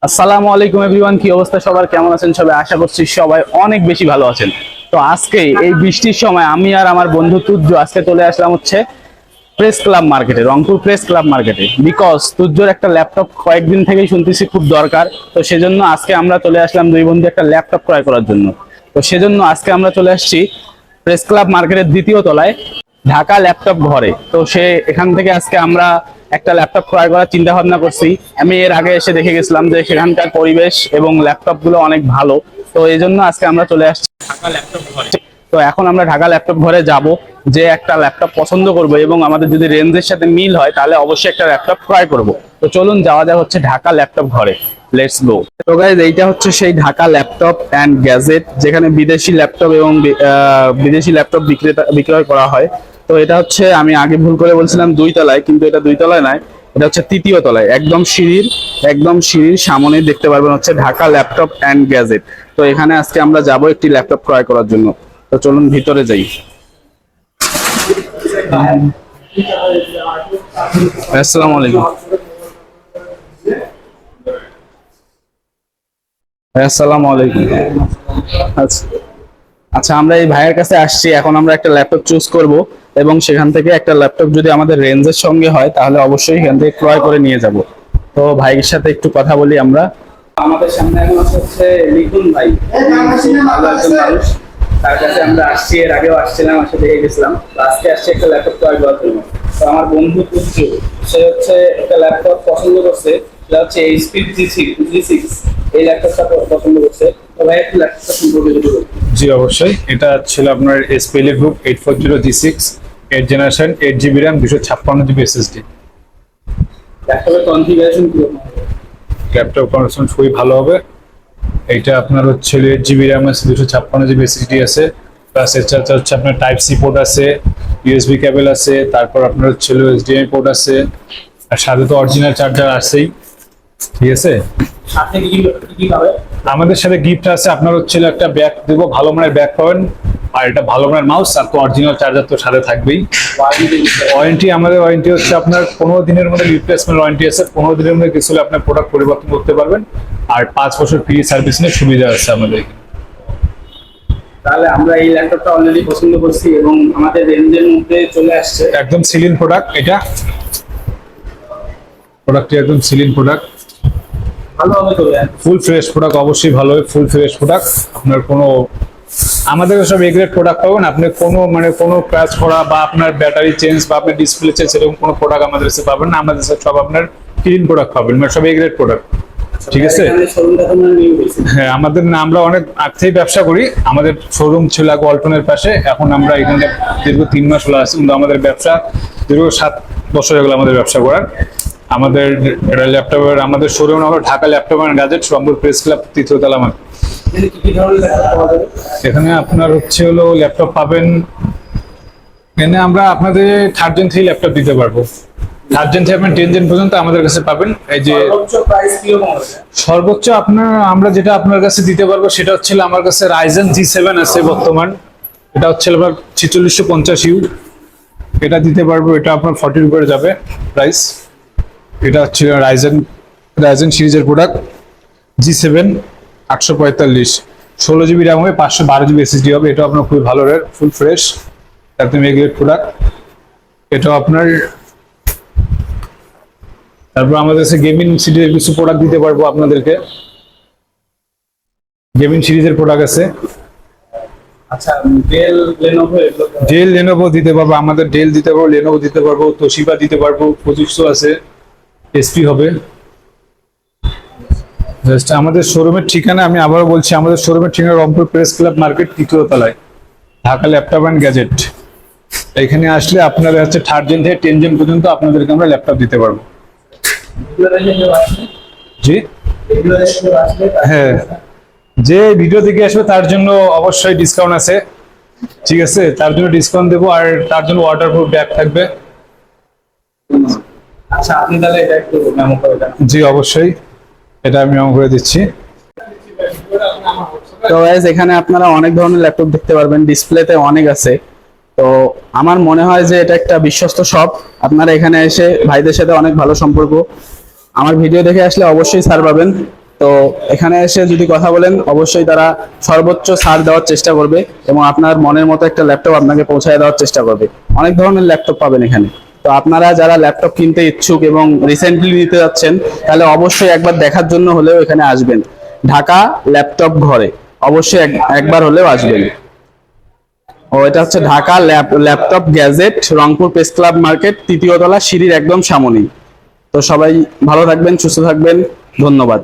আসসালামু আলাইকুম এভরিওয়ান, কি অবস্থা সবার? কেমন আছেন সবাই? আশা করছি সবাই অনেক বেশি ভালো আছেন। তো আজকে এই বৃষ্টির সময় আমি আর আমার বন্ধু তুজ্জ আজকে চলে আসলাম হচ্ছে প্রেস ক্লাব মার্কেটে, রংপুর প্রেস ক্লাব মার্কেটে। বিকজ তুজ্জোর একটা ল্যাপটপ কয়েকদিন থেকেই শুনতেছি খুব দরকার। তো সেজন্য আজকে আমরা চলে আসলাম দুই বন্ধু একটা ল্যাপটপ ক্রয় করার জন্য। তো সেজন্য আজকে আমরা চলে আসছি প্রেস ক্লাব মার্কেটের দ্বিতীয় তলায় ঢাকা ল্যাপটপ ঘরে। তো এখান থেকে আজকে আমরা একটা ল্যাপটপ ক্রয় করার চিন্তা ভাবনা করছি। আমি এর আগে এসে দেখে গেছিলাম যে সেখানকার পরিবেশ এবং ল্যাপটপ গুলো অনেক ভালো। তো এই জন্য আজকে আমরা চলে আসছি ঢাকা ল্যাপটপ ঘরে। তো এখন আমরা ঢাকা ল্যাপটপ ঘরে যাব, যে একটা ল্যাপটপ পছন্দ করব এবং আমাদের যদি রেঞ্জের সাথে মিল হয় তাহলে অবশ্যই একটা ল্যাপটপ ক্রয় করব। তো চলুন যাওয়া যাক হচ্ছে ঢাকা ল্যাপটপ ঘরে। Let's go. তো গাইস, এইটা হচ্ছে সেই ঢাকা ল্যাপটপ অ্যান্ড গ্যাজেট, যেখানে বিদেশি ল্যাপটপ এবং বিদেশি ল্যাপটপ বিক্রয় করা হয়। তো এটা হচ্ছে, আমি আগে ভুল করে বলছিলাম দুই তলায়, কিন্তু এটা দুই তলায় নয়, এটা হচ্ছে তৃতীয় তলায়। একদম সিঁড়ির সামনে দেখতে পারবেন হচ্ছে ঢাকা ল্যাপটপ অ্যান্ড গ্যাজেট। তো এখানে আজকে আমরা যাব একটি ল্যাপটপ ক্রয় করার জন্য। তো চলুন ভিতরে যাই। আসসালামু আলাইকুম। আসসালামু আলাইকুম। আচ্ছা আচ্ছা, আমরা এই ভাইয়ের কাছে আসছি, এখন আমরা একটা ল্যাপটপ চুজ করব এবং সেখান থেকে একটা ল্যাপটপ যদি আমাদের রেঞ্জের সঙ্গে হয় তাহলে অবশ্যই এখান থেকে ক্রয় করে নিয়ে যাব। তো ভাইয়ের সাথে একটু কথা বলি আমরা। আমাদের সামনে এখন হচ্ছে লিখুন ভাই, ভালো একজন মানুষ। তার কাছে আমরা আসছি, এর আগেও আসছিলাম, আসে দেখে গেছিলাম। তো আজকে আসছি একটা ল্যাপটপ ক্রয় করার জন্য। তো আমার বন্ধু তুচ্ছ, সে হচ্ছে একটা ল্যাপটপ পছন্দ করছে, সেটা হচ্ছে এইচপি জি6 এই ল্যাপটপটা পছন্দ করছে। তো ভাই একটু ল্যাপটপটা সম্পর্কে যদি বলুন। জি অবশ্যই, এটা ছিল আপনার SPL group 840G6 8 generation 8 GB RAM 256 GB SSD। ল্যাপটপের কনফিগারেশন কি রকম? ল্যাপটপ কন্ডিশন খুবই ভালো হবে। এইটা আপনার হচ্ছে 8 GB র্যাম আছে, 256 GB SSD আছে, প্লাস এছাড়া হচ্ছে আপনার টাইপ সি পোর্ট আছে, ইউএসবি কেবল আছে, তারপর আপনার হচ্ছে এইচডিএমআই পোর্ট আছে, আর সাথে তো অরিজিনাল চার্জার আছেই। ঠিক আছে, সাথে কি কি পাবে? আমাদের সাথে গিফট আছে, আপনার হচ্ছে একটা ব্যাগ দেবো, ভালো মানের ব্যাগ পাবেন, আর এটা ভালো মানের মাউস, আর তো অরিজিনাল চার্জার তো সাথে থাকবেই। ওয়ারেন্টি, আমাদের ওয়ারেন্টি হচ্ছে আপনার 15 দিনের মধ্যে রিপ্লেসমেন্ট ওয়ারেন্টি আছে। 15 দিনের মধ্যে কিছু হলে আপনার প্রোডাক্ট পরিবর্তন করতে পারবেন, আর 5 বছর ফ্রি সার্ভিসিং এর সুবিধা আছে আমাদের। তাহলে আমরা এই ল্যাপটপটা অলরেডি পছন্দ করছি এবং আমাদের রেঞ্জের মধ্যে চলে আসছে। একদম সিলিং প্রোডাক্ট, এটা প্রোডাক্টটি একদম সিলিং প্রোডাক্ট, ভালো হবে তো? ফুল ফ্রেশ প্রোডাক্ট, অবশ্যই ভালো হবে, ফুল ফ্রেশ প্রোডাক্ট। আপনার কোনো, আমাদের সব এ গ্রেড প্রোডাক্ট পাবেন। আপনি কোনো ক্র্যাশ করা বা আপনার ব্যাটারি চেঞ্জ বা আপনার ডিসপ্লে চেঞ্জ এরকম কোনো প্রোডাক্ট আমাদের কাছে পাবেন না। আমাদের কাছে সব আপনার ক্লিন প্রোডাক্ট পাবেন, মানে সব এ গ্রেড প্রোডাক্ট। ঠিক আছে, হ্যাঁ, আমাদের না, আমরা অনেক আগ থেকেই ব্যবসা করি। আমাদের শোরুম ছিল আগে ওয়ালটনের পাশে, এখন আমরা এখানে দীর্ঘ 3 মাস হলো আছি, কিন্তু আমাদের ব্যবসা দীর্ঘ 7 বছর হয়ে গেল আমাদের ব্যবসা করার। আমাদের ল্যাপটপের, আমাদের শোরুম হলো Dhaka laptop and gadget, Rangpur press club 3য় তলা। এখানে আপনার হচ্ছে হলো ল্যাপটপ পাবেন, এখানে আমরা আপনাদের 3rd Gen 3 ল্যাপটপ দিতে পারবো। 3rd Gen 3 আপনার 10 Gen পর্যন্ত আমাদের কাছে পাবেন। এই যে সর্বোচ্চ আপনার, আমরা যেটা আপনার কাছে দিতে পারবো সেটা হচ্ছে আমার কাছে Ryzen G7 আছে বর্তমান, এটা হচ্ছে আমার 4650U, এটা দিতে পারবো। এটা আপনার 40 উপরে যাবে প্রাইস। এটা হচ্ছে রাইজেন সিরিজের প্রোডাক্ট G7 845, 16 GB র্যাম হবে, 512 GB SSD হবে। এটা আপনার খুবই ভালো রেট, ফুল ফ্রেশ, একদম এগ্রেড প্রোডাক্ট। এটাও আপনার, তারপর আমাদের কাছে গেমিং সিরিজের কিছু প্রোডাক্ট দিতে পারবো আপনাদেরকে। গেমিং সিরিজের প্রোডাক্ট আছে। আচ্ছা, ডেল লেনোভো দিতে পারবো, আমাদের ডেল দিতে পারবো, লেনোভো দিতে পারবো, তোশিবা দিতে পারবো, ফজিক্সো আছে, এসপি হবে। জাস্ট আমাদের শোরুমের ঠিকানা আমি আবারও বলছি, আমাদের শোরুমের ঠিকানা রংপুর প্রেস ক্লাব মার্কেট 3য় তলায়, ঢাকা ল্যাপটপ অ্যান্ড গ্যাজেট। এখানে আসলে আপনাদের হচ্ছে 3rd Gen থেকে 10 Gen পর্যন্ত আপনাদেরকে আমরা ল্যাপটপ দিতে পারবো। জি হ্যাঁ, যে ভিডিও দেখে আসবে তার জন্য অবশ্যই ডিসকাউন্ট আছে। ঠিক আছে, তার জন্য ডিসকাউন্ট দেবো, আর তার জন্য ওয়াটারপ্রুফ ব্যাগ থাকবে। আচ্ছা, আপনি তাহলে এটা একটু মেমো করে দেন। জি অবশ্যই, এটা আমি মেমো করে দিচ্ছি। তো গাইস, এখানে আপনারা অনেক ধরনের ল্যাপটপ দেখতে পারবেন, ডিসপ্লেতে অনেক আছে। তো আমার মনে হয় যে এটা একটা বিশ্বস্ত শপ। আপনারা এখানে এসে ভাইদের সাথে অনেক ভালো সম্পর্ক, আমার ভিডিও দেখে আসলে অবশ্যই ছাড় পাবেন। তো এখানে এসে যদি কথা বলেন অবশ্যই তারা সর্বোচ্চ ছাড় দেওয়ার চেষ্টা করবে এবং আপনার মনের মতো একটা ল্যাপটপ আপনাকে পৌঁছায় দেওয়ার চেষ্টা করবে। অনেক ধরনের ল্যাপটপ পাবেন এখানে। তো আপনারা যারা ল্যাপটপ কিনতে ইচ্ছুক এবং রিসেন্টলি নিতে যাচ্ছেন তাহলে অবশ্যই একবার দেখার জন্য হলেও এখানে আসবেন। ঢাকা ল্যাপটপ ঘরে অবশ্যই একবার হলেও আসবেন। ও এটা হচ্ছে Dhaka laptop gadget, Rangpur press club market, 3য় তলা, সিঁড়ির একদম সামনেই। তো সবাই ভালো থাকবেন, সুস্থ থাকবেন, ধন্যবাদ।